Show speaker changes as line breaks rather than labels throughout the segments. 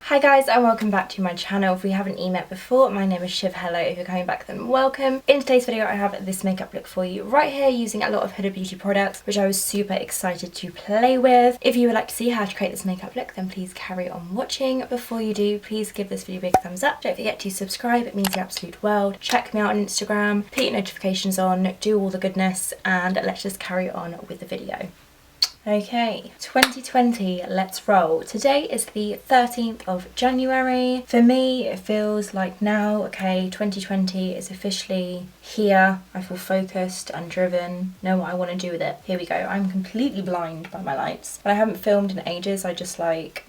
Hi guys and welcome back to my channel. If we haven't met before, my name is Shiv. Hello, if you're coming back then welcome. In today's video I have this makeup look for you right here using a lot of Huda Beauty products which I was super excited to play with. If you would like to see how to create this makeup look then please carry on watching. Before you do, please give this video a big thumbs up. Don't forget to subscribe, it means the absolute world. Check me out on Instagram, put your notifications on, do all the goodness, and let's just carry on with the video. Okay, 2020, let's roll. Today is the 13th of January. For me, it feels like now, okay, 2020 is officially here. I feel focused and driven, know what I want to do with it. Here we go. I'm completely blind by my lights. But I haven't filmed in ages. I just like...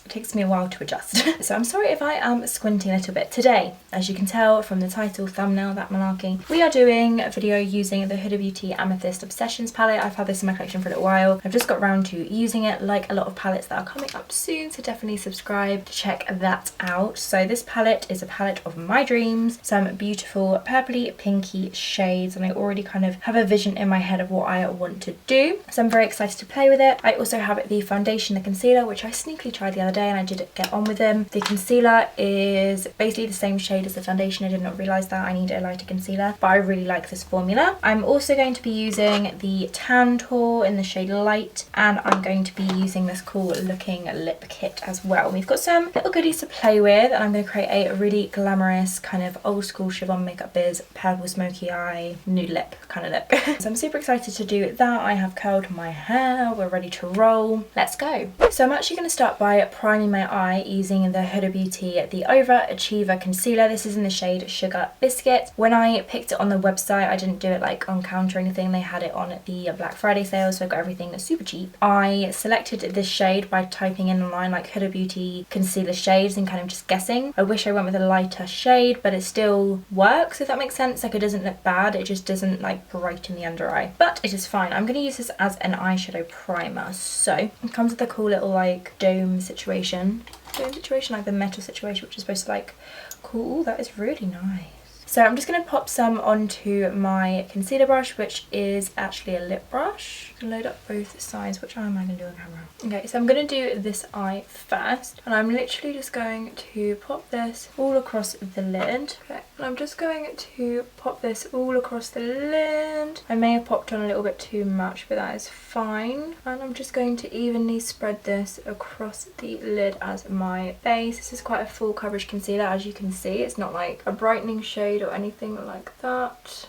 It takes me a while to adjust. So I'm sorry if I am squinting a little bit. Today, as you can tell from the title, thumbnail, that malarkey, we are doing a video using the Huda Beauty Amethyst Obsessions palette. I've had this in my collection for a little while. I've just got around to using it like a lot of palettes that are coming up soon, so definitely subscribe to check that out. So this palette is a palette of my dreams, some beautiful purpley pinky shades, and I already kind of have a vision in my head of what I want to do. So I'm very excited to play with it. I also have the foundation, the concealer, which I sneakily tried the other day and I did get on with them. The concealer is basically the same shade as the foundation. I did not realise that I need a lighter concealer, but I really like this formula. I'm also going to be using the Tantour in the shade Light, and I'm going to be using this cool looking lip kit as well. We've got some little goodies to play with, and I'm going to create a really glamorous kind of old school shivonmakeupbiz purple smoky eye nude lip kind of look. So I'm super excited to do that. I have curled my hair, we're ready to roll. Let's go. So I'm actually going to start by priming my eye using the Huda Beauty the Overachiever concealer. This is in the shade Sugar Biscuit. When I picked it on the website, I didn't do it like on counter or anything. They had it on the Black Friday sale, so I got everything super cheap. I selected this shade by typing in online like Huda Beauty concealer shades and kind of just guessing. I wish I went with a lighter shade, but it still works, if that makes sense. Like, it doesn't look bad, it just doesn't like brighten the under eye, but it is fine. I'm going to use this as an eyeshadow primer. So it comes with a cool little like dome situation, like the metal situation, which is supposed to like cool. That is really nice. So I'm just going to pop some onto my concealer brush, which is actually a lip brush. Load up both sides, which am I going to do on camera? Okay, so I'm going to do this eye first, and I'm literally just going to pop this all across the lid. Okay, and I'm just going to pop this all across the lid. I may have popped on a little bit too much, but that is fine. And I'm just going to evenly spread this across the lid as my base. This is quite a full coverage concealer, as you can see. It's not like a brightening shade or anything like that.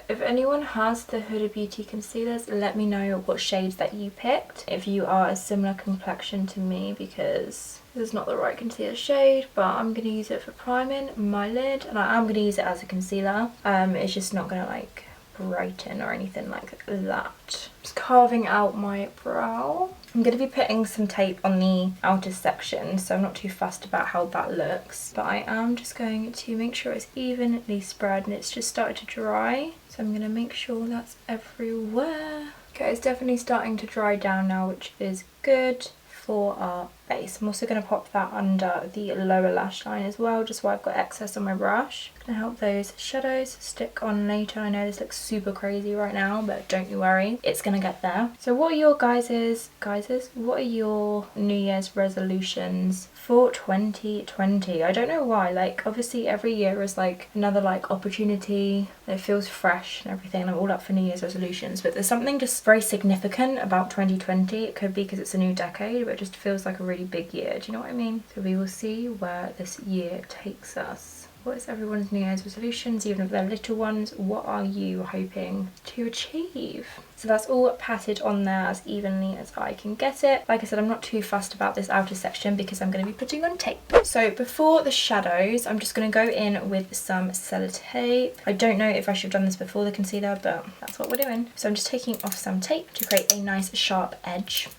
If anyone has the Huda Beauty concealers, let me know what shades that you picked if you are a similar complexion to me, because this is not the right concealer shade, but I'm going to use it for priming my lid, and I am going to use it as a concealer. It's just not going to like brighten or anything like that. Just carving out my brow. I'm going to be putting some tape on the outer section, so I'm not too fussed about how that looks, but I am just going to make sure it's evenly spread, and it's just started to dry, so I'm going to make sure that's everywhere. Okay, it's definitely starting to dry down now, which is good for our base. I'm also going to pop that under the lower lash line as well, just so I've got excess on my brush. Going to help those shadows stick on later. I know this looks super crazy right now, but don't you worry, it's going to get there. So what are your what are your New Year's resolutions for 2020? I don't know why, like obviously every year is like another like opportunity. It feels fresh and everything, and I'm all up for New Year's resolutions, but there's something just very significant about 2020. It could be because it's a new decade, but it just feels like a really big year. Do you know what I mean? So we will see where this year takes us. What is everyone's New Year's resolutions, even if they're little ones? What are you hoping to achieve? So that's all patted on there as evenly as I can get it. Like I said, I'm not too fussed about this outer section because I'm going to be putting on tape. So before the shadows, I'm just going to go in with some sellotape. I don't know if I should have done this before the concealer, but that's what we're doing. So I'm just taking off some tape to create a nice sharp edge.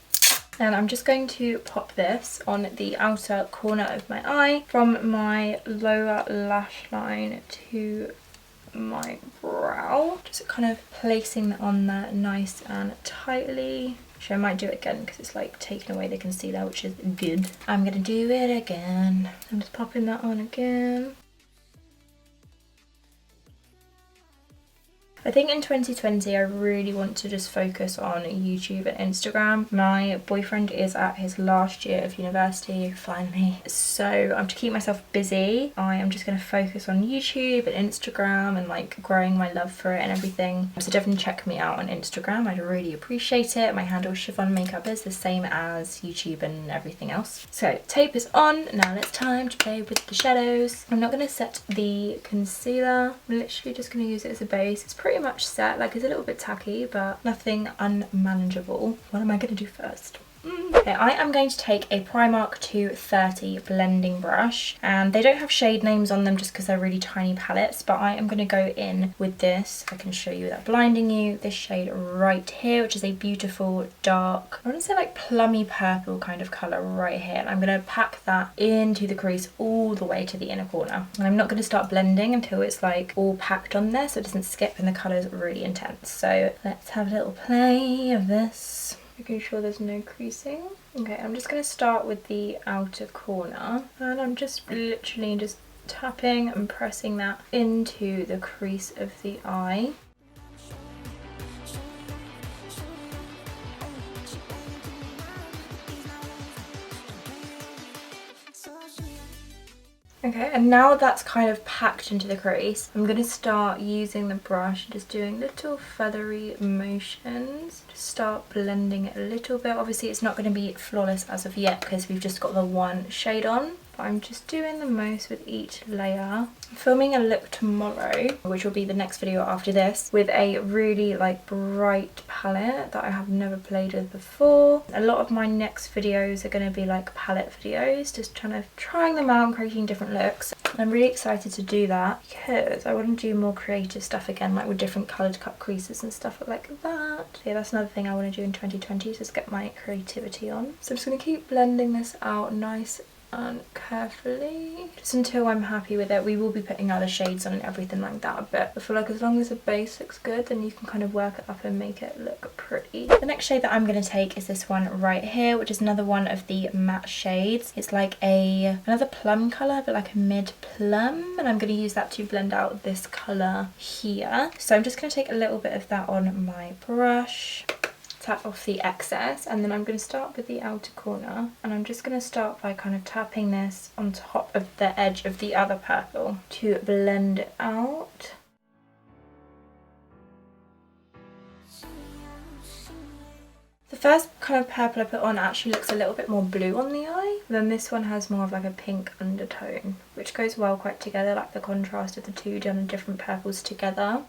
And I'm just going to pop this on the outer corner of my eye from my lower lash line to my brow. Just kind of placing that on there nice and tightly. Actually, I might do it again because it's like taking away the concealer, which is good. I'm gonna do it again. I'm just popping that on again. I think in 2020 I really want to just focus on YouTube and Instagram. My boyfriend is at his last year of university finally, so I'm to keep myself busy. I am just going to focus on YouTube and Instagram and like growing my love for it and everything. So definitely check me out on Instagram, I'd really appreciate it. My handle is shivonmakeupbiz, the same as YouTube and everything else. So tape is on, now it's time to play with the shadows. I'm not going to set the concealer, I'm literally just going to use it as a base. It's pretty much set, like it's a little bit tacky but nothing unmanageable. What am I going to do first? Okay, I am going to take a Primark 230 blending brush, and they don't have shade names on them just because they're really tiny palettes, but I am going to go in with this. I can show you without blinding you, this shade right here, which is a beautiful dark, I want to say like plummy purple kind of colour right here, and I'm going to pack that into the crease all the way to the inner corner. And I'm not going to start blending until it's like all packed on there so it doesn't skip and the colour is really intense. So let's have a little play of this. Making sure there's no creasing. Okay, I'm just going to start with the outer corner, and I'm just literally just tapping and pressing that into the crease of the eye. Okay, and now that's kind of packed into the crease, I'm going to start using the brush, just doing little feathery motions to start blending it a little bit. Obviously it's not going to be flawless as of yet because we've just got the one shade on, but I'm just doing the most with each layer. I'm filming a look tomorrow, which will be the next video after this, with a really like bright palette that I have never played with before. A lot of my next videos are going to be like palette videos, just trying them out and creating different looks. I'm really excited to do that because I want to do more creative stuff again, like with different coloured cut creases and stuff like that. Yeah, that's another thing I want to do in 2020, just get my creativity on. So I'm just going to keep blending this out nice and carefully just until I'm happy with it. We will be putting other shades on and everything like that, but I feel like as long as the base looks good then you can kind of work it up and make it look pretty. The next shade that I'm going to take is this one right here, which is another one of the matte shades. It's like another plum colour, but like a mid plum, and I'm going to use that to blend out this colour here. So I'm just going to take a little bit of that on my brush, tap off the excess, and then I'm going to start with the outer corner, and I'm just going to start by kind of tapping this on top of the edge of the other purple to blend it out. The first kind of purple I put on actually looks a little bit more blue on the eye, then this one has more of like a pink undertone, which goes well quite together, like the contrast of the two done different purples together.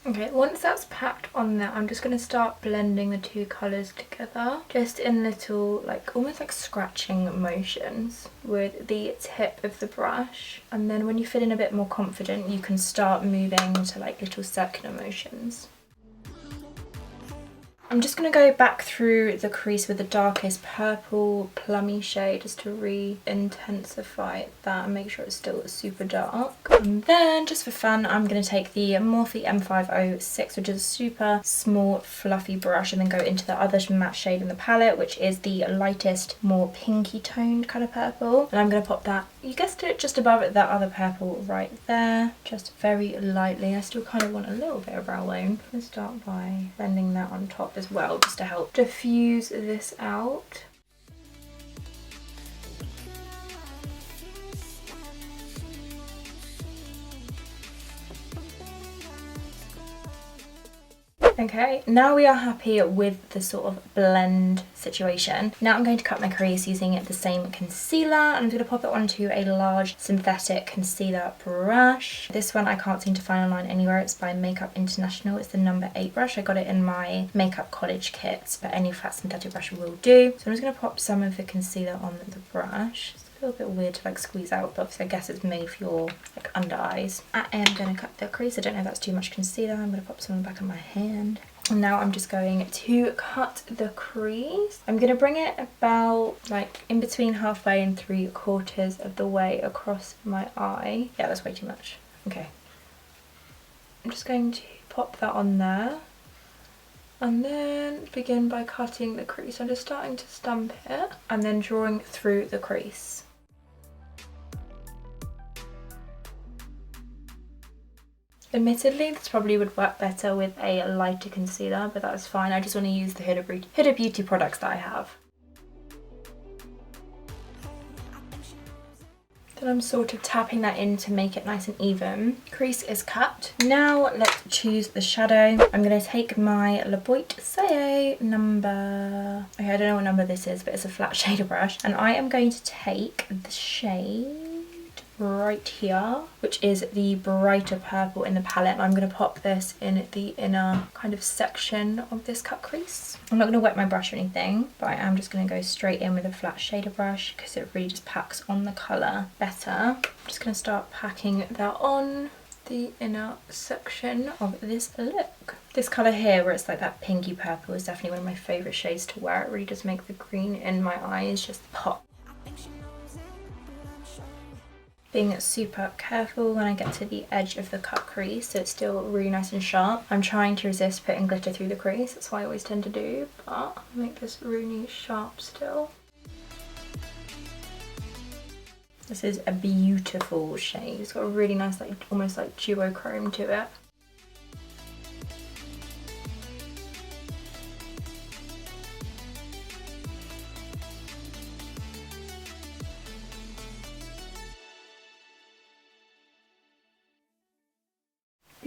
Okay, once that's packed on there, I'm just going to start blending the two colours together, just in little, like, almost like scratching motions with the tip of the brush. And then when you feel in a bit more confident, you can start moving to like little circular motions. I'm just going to go back through the crease with the darkest purple plummy shade just to re-intensify that and make sure it's still super dark. And then just for fun, I'm going to take the Morphe M506, which is a super small fluffy brush, and then go into the other matte shade in the palette, which is the lightest, more pinky toned kind of purple. And I'm going to pop that, you guessed it, just above it, that other purple right there, just very lightly. I still kind of want a little bit of brow bone. I'm going to start by blending that on top as well, just to help diffuse this out. Okay, now we are happy with the sort of blend situation. Now I'm going to cut my crease using the same concealer, and I'm going to pop it onto a large synthetic concealer brush. This one I can't seem to find online anywhere. It's by Makeup International. It's the number 8 brush. I got it in my makeup college kits, but any flat synthetic brush will do. So I'm just going to pop some of the concealer on the brush. A little bit weird to like squeeze out, but obviously I guess it's made for your like under eyes. I am going to cut the crease. I don't know if that's too much concealer. I'm going to pop some on the back of my hand. And now I'm just going to cut the crease. I'm going to bring it about like in between halfway and 3/4 of the way across my eye. Yeah, that's way too much. Okay. I'm just going to pop that on there. And then begin by cutting the crease. I'm just starting to stump it and then drawing through the crease. Admittedly, this probably would work better with a lighter concealer, but that's fine. I just want to use the Huda Beauty products that I have. Then I'm sort of tapping that in to make it nice and even. Crease is cut. Now let's choose the shadow. I'm going to take my La Boite number... Okay, I don't know what number this is, but it's a flat shader brush. And I am going to take the shade right here, which is the brighter purple in the palette, and I'm going to pop this in the inner kind of section of this cut crease. I'm not going to wet my brush or anything, but I am just going to go straight in with a flat shader brush because it really just packs on the colour better. I'm just going to start packing that on the inner section of this look. This colour here, where it's like that pinky purple, is definitely one of my favourite shades to wear. It really does make the green in my eyes just pop. Being super careful when I get to the edge of the cut crease so it's still really nice and sharp. I'm trying to resist putting glitter through the crease, that's what I always tend to do, but I'll make this really sharp still. This is a beautiful shade. It's got a really nice, like almost like duochrome to it.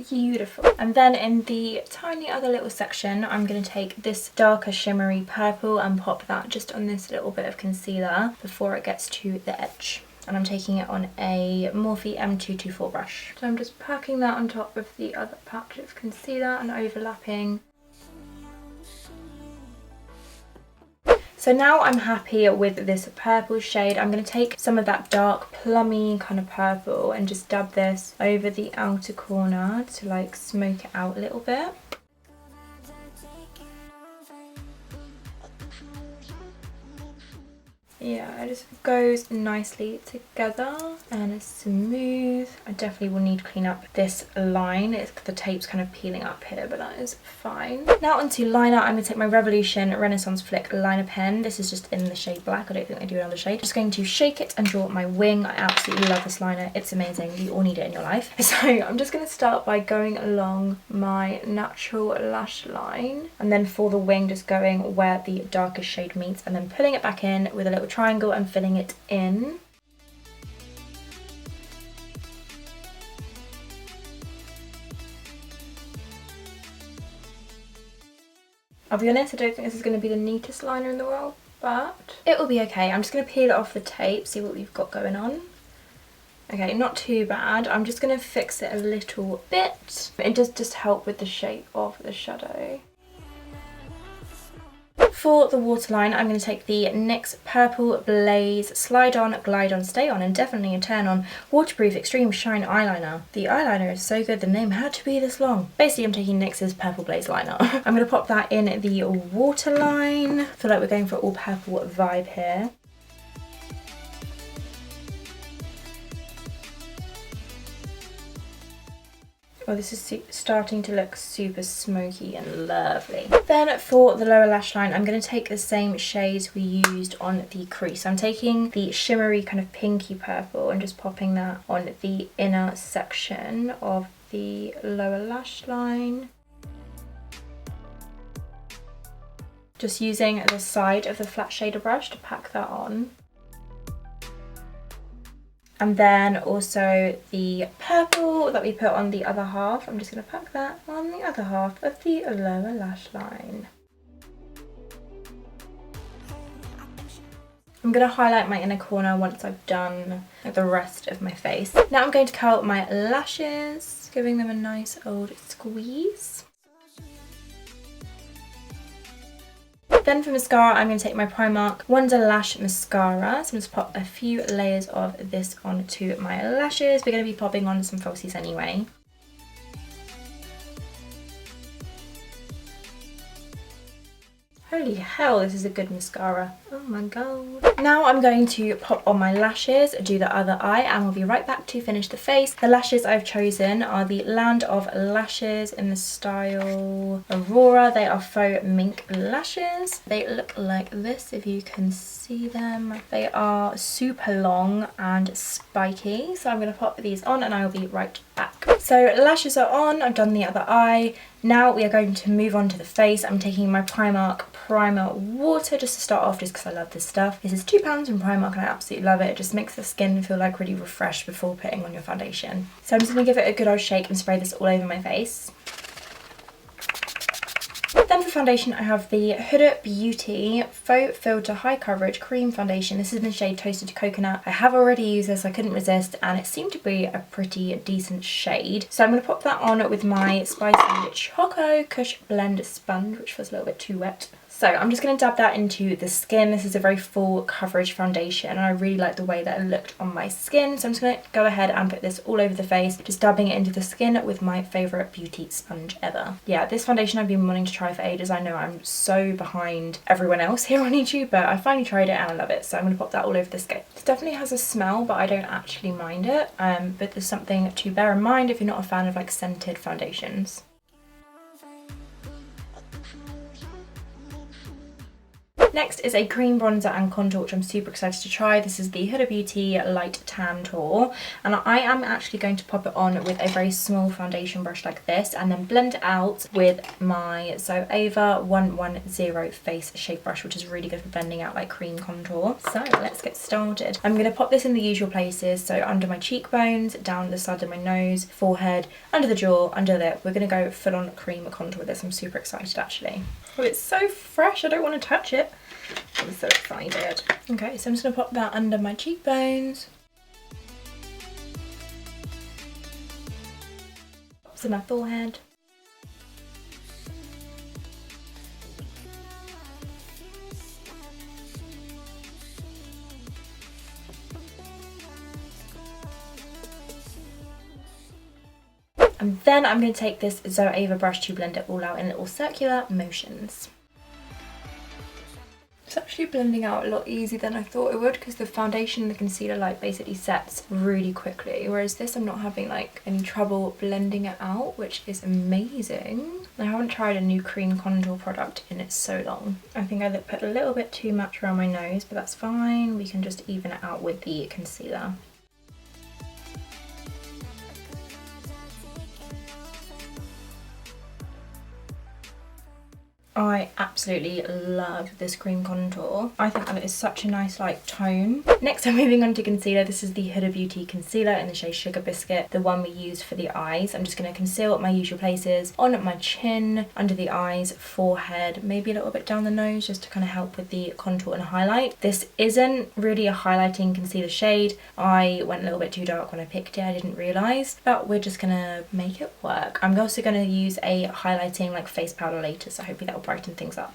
Beautiful. And then in the tiny other little section, I'm going to take this darker shimmery purple and pop that just on this little bit of concealer before it gets to the edge. And I'm taking it on a Morphe M224 brush. So I'm just packing that on top of the other patch of concealer and overlapping. So now I'm happy with this purple shade. I'm going to take some of that dark plummy kind of purple and just dab this over the outer corner to like smoke it out a little bit. Yeah, it just goes nicely together and it's smooth. I definitely will need to clean up this line. The tape's kind of peeling up here, but that is fine. Now onto liner. I'm going to take my Revolution Renaissance Flick liner pen. This is just in the shade black. I don't think I do another shade. Just going to shake it and draw my wing. I absolutely love this liner. It's amazing. You all need it in your life. So I'm just going to start by going along my natural lash line, and then for the wing just going where the darkest shade meets and then pulling it back in with a little triangle and filling it in. I'll be honest, I don't think this is going to be the neatest liner in the world, but it will be okay. I'm just going to peel it off the tape, see what we've got going on. Okay, not too bad. I'm just going to fix it a little bit. It does just help with the shape of the shadow. For the waterline, I'm going to take the NYX Purple Blaze Slide On, Glide On, Stay On, and definitely a turn on Waterproof Extreme Shine Eyeliner. The eyeliner is so good, the name had to be this long. Basically, I'm taking NYX's Purple Blaze liner. I'm going to pop that in the waterline. I feel like we're going for an all purple vibe here. Oh, this is starting to look super smoky and lovely. Then for the lower lash line, I'm going to take the same shades we used on the crease. I'm taking the shimmery kind of pinky purple and just popping that on the inner section of the lower lash line. Just using the side of the flat shader brush to pack that on. And then also the purple that we put on the other half, I'm just going to pack that on the other half of the lower lash line. I'm going to highlight my inner corner once I've done the rest of my face. Now I'm going to curl my lashes, giving them a nice old squeeze. Then for mascara, I'm going to take my Primark Wonderlash mascara. So I'm just pop a few layers of this onto my lashes. We're going to be popping on some falsies anyway. Holy hell, this is a good mascara. Oh my god. Now I'm going to pop on my lashes, do the other eye, and we'll be right back to finish the face. The lashes I've chosen are the Land of Lashes in the style Aurora. They are faux mink lashes. They look like this if you can see them. They are super long and spiky. So I'm going to pop these on and I will be right back. So lashes are on, I've done the other eye. Now we are going to move on to the face. I'm taking my Primark Primer Water just to start off, just because I love this stuff. This is £2 from Primark and I absolutely love it. It just makes the skin feel like really refreshed before putting on your foundation. So I'm just going to give it a good old shake and spray this all over my face. Then for foundation, I have the Huda Beauty Faux Filter High Coverage Cream Foundation. This is in the shade Toasted Coconut. I have already used this, I couldn't resist, and it seemed to be a pretty decent shade. So I'm going to pop that on with my Spicy Choco Kush Blend Sponge, which feels a little bit too wet. So I'm just going to dab that into the skin. This is a very full coverage foundation and I really like the way that it looked on my skin. So I'm just going to go ahead and put this all over the face, just dabbing it into the skin with my favourite beauty sponge ever. Yeah, this foundation I've been wanting to try for ages. I know I'm so behind everyone else here on YouTube, but I finally tried it and I love it. So I'm going to pop that all over the skin. This definitely has a smell, but I don't actually mind it. But there's something to bear in mind if you're not a fan of like scented foundations. Next is a cream bronzer and contour, which I'm super excited to try. This is the Huda Beauty Light Tan Tour, and I am actually going to pop it on with a very small foundation brush like this, and then blend it out with my Zoeva 110 Face Shape Brush, which is really good for blending out like cream contour. So let's get started. I'm going to pop this in the usual places, so under my cheekbones, down the side of my nose, forehead, under the jaw, under the lip. We're going to go full on cream contour with this. I'm super excited actually. Oh, it's so fresh, I don't want to touch it. I'm so excited. Okay, so I'm just going to pop that under my cheekbones. Pops in my forehead. And then I'm going to take this Zoeva brush to blend it all out in little circular motions. It's actually blending out a lot easier than I thought it would, because the foundation and the concealer like basically sets really quickly, whereas this I'm not having like any trouble blending it out, which is amazing. I haven't tried a new cream contour product in so long. I think I put a little bit too much around my nose, but that's fine. We can just even it out with the concealer. I absolutely love this cream contour. I think that it is such a nice like tone. Next I'm moving on to concealer. This is the Huda Beauty concealer in the shade Sugar Biscuit, the one we used for the eyes. I'm just going to conceal at my usual places, on my chin, under the eyes, forehead, maybe a little bit down the nose, just to kind of help with the contour and highlight. This isn't really a highlighting concealer shade. I went a little bit too dark when I picked it, I didn't realise, but we're just going to make it work. I'm also going to use a highlighting like face powder later, so hopefully that will brighten things up.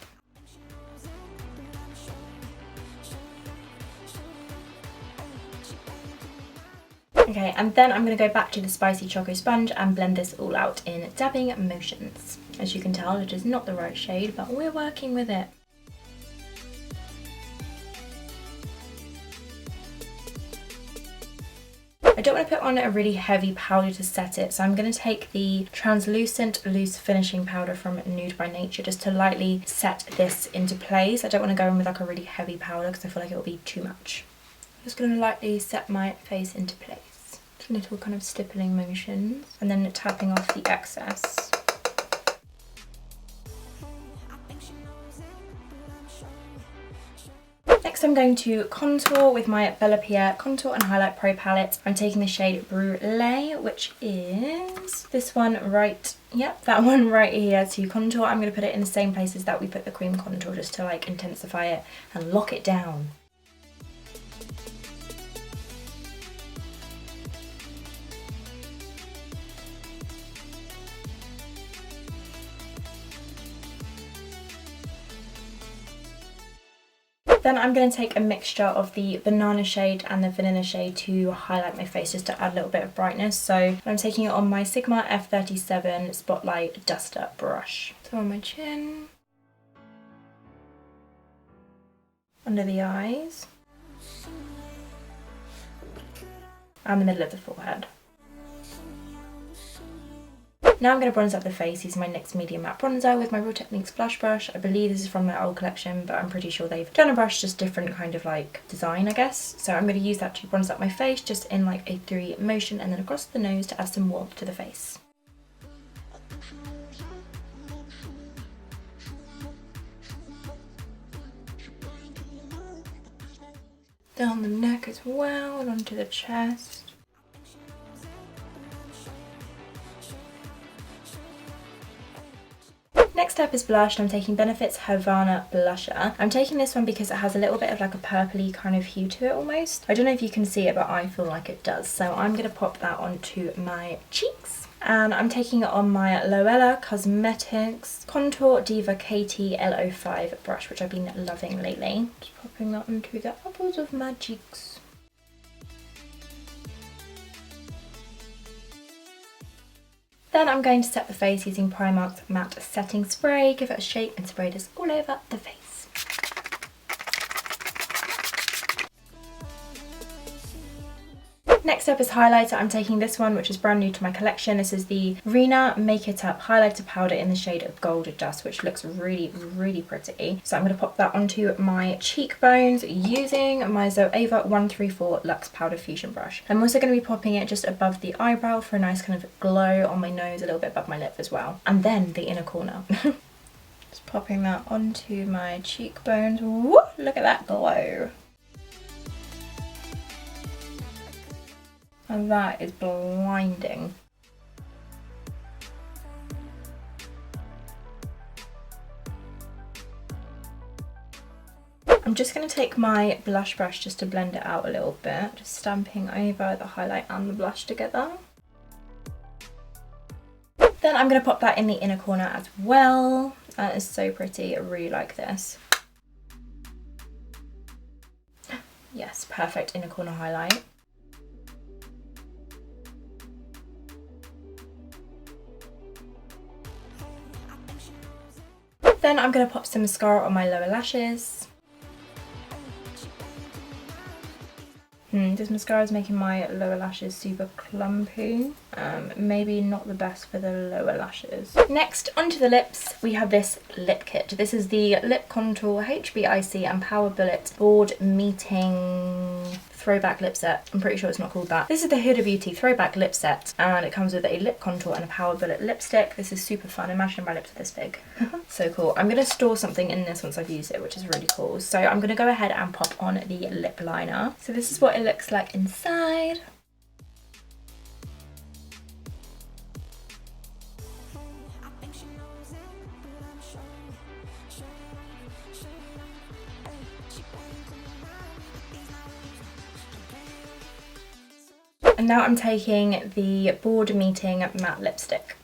Okay, and then I'm going to go back to the Spicy Choco Sponge and blend this all out in dabbing motions. As you can tell, it is not the right shade, but we're working with it. I don't want to put on a really heavy powder to set it, so I'm going to take the translucent loose finishing powder from Nude by Nature just to lightly set this into place. I don't want to go in with like a really heavy powder because I feel like it will be too much. I'm just going to lightly set my face into place. Little kind of stippling motions, and then tapping off the excess. Next I'm going to contour with my Bella Pierre Contour and Highlight Pro palette. I'm taking the shade Brulee, which is this one right, yep, that one right here to contour. I'm going to put it in the same places that we put the cream contour just to like intensify it and lock it down. Then I'm going to take a mixture of the banana shade and the vanilla shade to highlight my face, just to add a little bit of brightness. So I'm taking it on my Sigma F37 Spotlight Duster brush. So on my chin. under the eyes and the middle of the forehead. Now I'm going to bronze up the face using my NYX Medium Matte Bronzer with my Real Techniques blush brush. I believe this is from their old collection, but I'm pretty sure they've done a brush, just different kind of like design, I guess. So I'm going to use that to bronze up my face, just in like a 3 motion, and then across the nose to add some warmth to the face. Down the neck as well, and onto the chest. Next up is blush, and I'm taking Benefit's Havana Blusher. I'm taking this one because it has a little bit of like a purpley kind of hue to it almost. I don't know if you can see it, but I feel like it does. So I'm going to pop that onto my cheeks. And I'm taking it on my Loella Cosmetics Contour Diva KT L05 brush, which I've been loving lately. Just popping that onto the apples of my cheeks. Then I'm going to set the face using Primark's Matte Setting Spray. Give it a shake and spray this all over the face. Next up is highlighter. I'm taking this one, which is brand new to my collection. This is the Rina Make It Up highlighter powder in the shade of Gold Dust, which looks really, really pretty. So I'm going to pop that onto my cheekbones using my Zoeva 134 Luxe Powder Fusion brush. I'm also going to be popping it just above the eyebrow for a nice kind of glow on my nose, a little bit above my lip as well. And then the inner corner. Just popping that onto my cheekbones. Woo! Look at that glow. And that is blinding. I'm just going to take my blush brush just to blend it out a little bit, just stamping over the highlight and the blush together. Then I'm going to pop that in the inner corner as well. That is so pretty, I really like this. Yes, perfect inner corner highlight. Then I'm going to pop some mascara on my lower lashes. This mascara is making my lower lashes super clumpy. Maybe not the best for the lower lashes. Next, onto the lips, we have this lip kit. This is the Lip Contour HBIC and Power Bullet Board Meeting Throwback Lip Set. I'm pretty sure it's not called that. This is the Huda Beauty Throwback Lip Set, and it comes with a lip contour and a Power Bullet lipstick. This is super fun. Imagine my lips are this big. So cool. I'm going to store something in this once I've used it, which is really cool. So I'm going to go ahead and pop on the lip liner. So this is what it looks like inside. And now I'm taking the Board Meeting matte lipstick.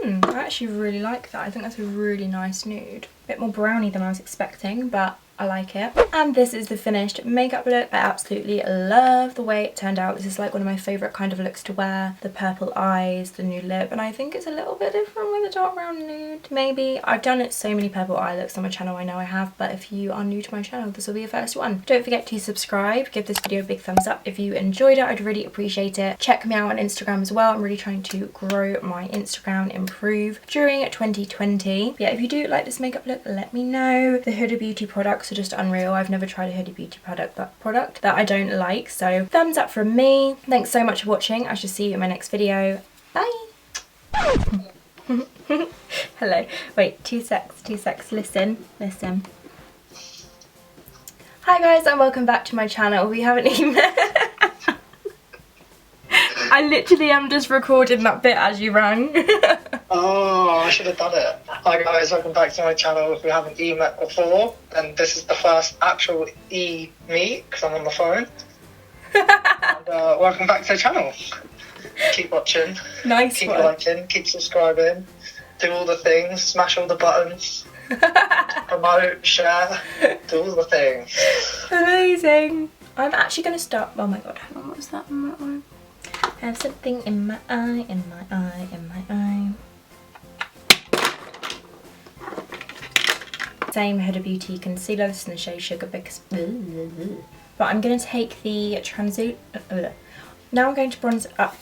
I actually really like that. I think that's a really nice nude. A bit more browny than I was expecting, but I like it. And this is the finished makeup look. I absolutely love the way it turned out. This is like one of my favourite kind of looks to wear. The purple eyes, the nude lip, and I think it's a little bit different with the dark brown nude. Maybe. I've done so many purple eye looks on my channel, I know I have, but if you are new to my channel, this will be your first one. Don't forget to subscribe, give this video a big thumbs up if you enjoyed it. I'd really appreciate it. Check me out on Instagram as well. I'm really trying to grow my Instagram, improve during 2020. But yeah, if you do like this makeup look, let me know. The Huda Beauty products are just unreal. I've never tried a Huda Beauty product that I don't like, so thumbs up from me. Thanks so much for watching. I shall see you in my next video. Bye. Hello. Wait, two secs. Listen. Hi guys, and welcome back to my channel. We haven't even I literally am just recording that bit as you rang.
Oh, I should have done it. Hi guys, welcome back to my channel. If we haven't met before, then this is the first actual meet because I'm on the phone. And, welcome back to the channel. Keep watching.
Nice.
Keep liking, keep subscribing, do all the things, smash all the buttons, promote, share, do all the things.
Amazing. I'm actually going to start, oh my god, hang on, what was that in my eye? I have something in my eye, in my eye, in my eye. Same Huda Beauty concealer, this is in the shade Sugar because, but I'm going to take the now I'm going to bronze up